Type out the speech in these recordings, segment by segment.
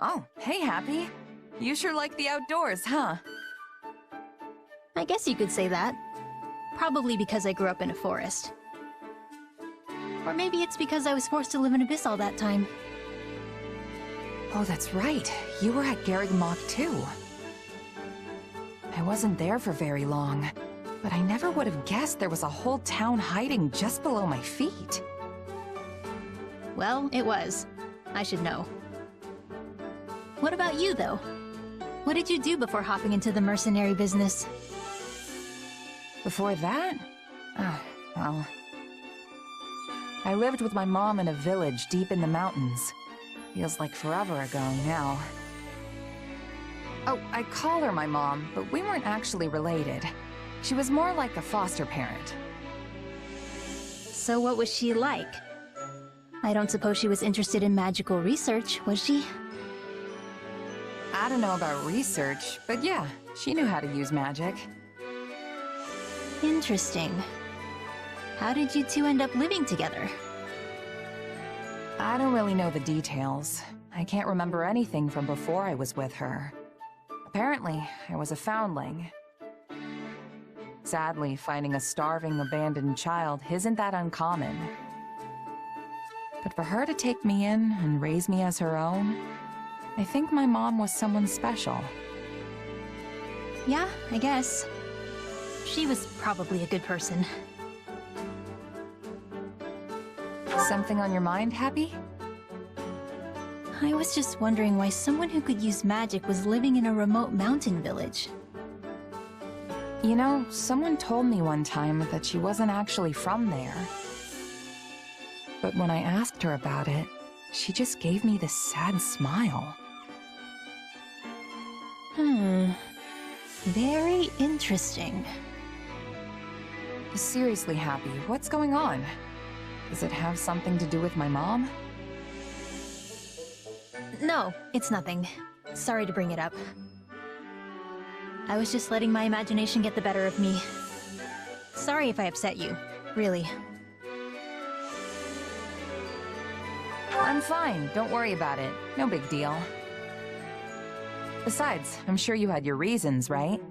Oh, hey, Happy. You sure like the outdoors, huh? I guess you could say that. Probably because I grew up in a forest. Or maybe it's because I was forced to live in Abyss all that time. Oh, that's right. You were at Garrigmok too. I wasn't there for very long, but I never would have guessed there was a whole town hiding just below my feet. Well, it was. I should know. What about you, though? What did you do before hopping into the mercenary business? Before that? Well... I lived with my mom in a village deep in the mountains. Feels like forever ago now. Oh, I call her my mom, but we weren't actually related. She was more like a foster parent. So what was she like? I don't suppose she was interested in magical research, was she? I don't know about research, but yeah, she knew how to use magic. Interesting. How did you two end up living together? I don't really know the details. I can't remember anything from before I was with her. Apparently, I was a foundling. Sadly, finding a starving, abandoned child isn't that uncommon. But for her to take me in and raise me as her own, I think my mom was someone special. Yeah, I guess. She was probably a good person. Something on your mind, Happy? I was just wondering why someone who could use magic was living in a remote mountain village. You know, someone told me one time that she wasn't actually from there. But when I asked her about it, she just gave me this sad smile. Very interesting. Seriously, Happy, what's going on? Does it have something to do with my mom? No, it's nothing. Sorry to bring it up. I was just letting my imagination get the better of me. Sorry if I upset you, really. I'm fine, don't worry about it. No big deal. Besides, I'm sure you had your reasons, right?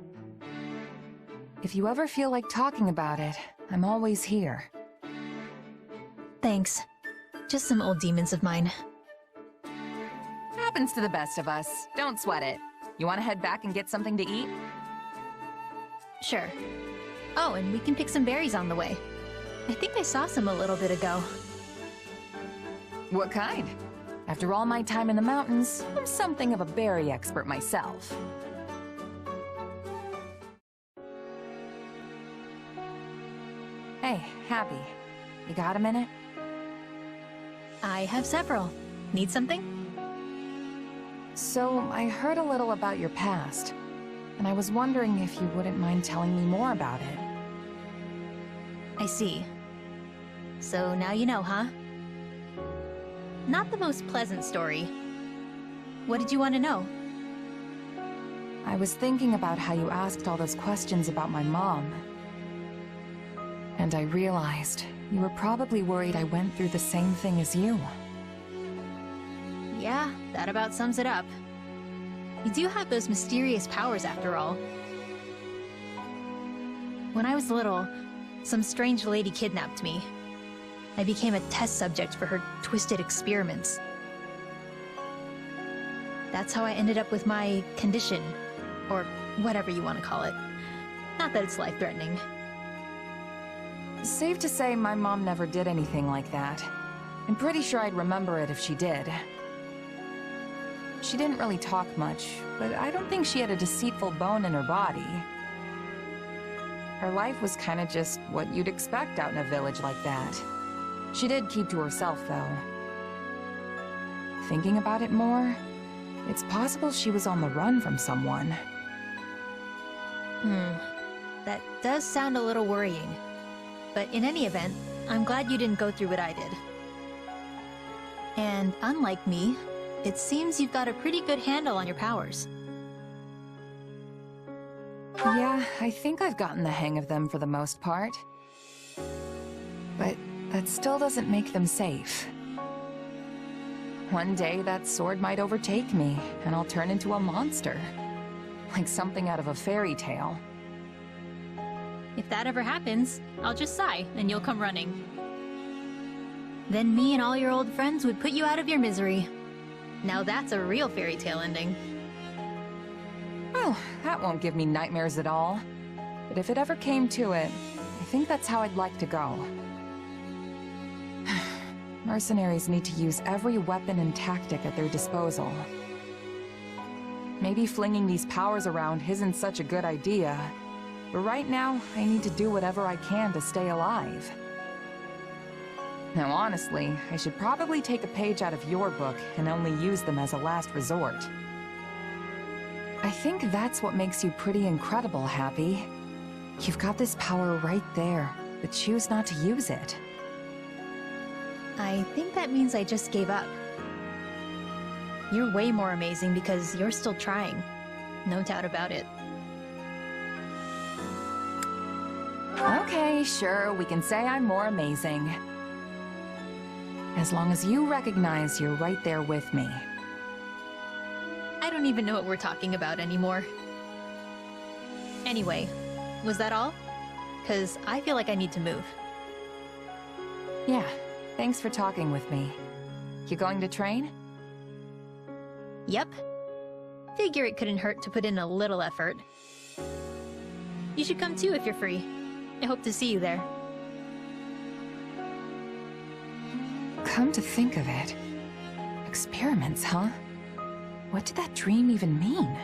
If you ever feel like talking about it, I'm always here. Thanks. Just some old demons of mine. Happens to the best of us. Don't sweat it. You want to head back and get something to eat? Sure. Oh, and we can pick some berries on the way. I think I saw some a little bit ago. What kind? After all my time in the mountains, I'm something of a berry expert myself. Hey, Happy. You got a minute? I have several. Need something? So, I heard a little about your past, and I was wondering if you wouldn't mind telling me more about it. I see. So now you know, huh? Not the most pleasant story. What did you want to know? I was thinking about how you asked all those questions about my mom. And I realized you were probably worried I went through the same thing as you. Yeah, that about sums it up. You do have those mysterious powers after all. When I was little, some strange lady kidnapped me. I became a test subject for her twisted experiments. That's how I ended up with my condition, or whatever you want to call it. Not that it's life-threatening. Safe to say my mom never did anything like that. I'm pretty sure I'd remember it if she did. She didn't really talk much, but I don't think she had a deceitful bone in her body. Her life was kinda just what you'd expect out in a village like that. She did keep to herself, though. Thinking about it more, it's possible she was on the run from someone. That does sound a little worrying. But in any event, I'm glad you didn't go through what I did. And unlike me, it seems you've got a pretty good handle on your powers. Yeah, I think I've gotten the hang of them for the most part. But that still doesn't make them safe. One day that sword might overtake me, and I'll turn into a monster. Like something out of a fairy tale. If that ever happens, I'll just sigh and you'll come running. Then me and all your old friends would put you out of your misery. Now that's a real fairy tale ending. Well, that won't give me nightmares at all. But if it ever came to it, I think that's how I'd like to go. Mercenaries need to use every weapon and tactic at their disposal. Maybe flinging these powers around isn't such a good idea, but right now, I need to do whatever I can to stay alive. Now honestly, I should probably take a page out of your book and only use them as a last resort. I think that's what makes you pretty incredible, Hapi. You've got this power right there, but choose not to use it. I think that means I just gave up. You're way more amazing because you're still trying. No doubt about it. Okay, sure, we can say I'm more amazing. As long as you recognize you're right there with me. I don't even know what we're talking about anymore. Anyway, was that all? 'Cause I feel like I need to move. Yeah, thanks for talking with me. You going to train? Yep. Figure it couldn't hurt to put in a little effort. You should come too if you're free. I hope to see you there. Come to think of it. Experiments, huh? What did that dream even mean?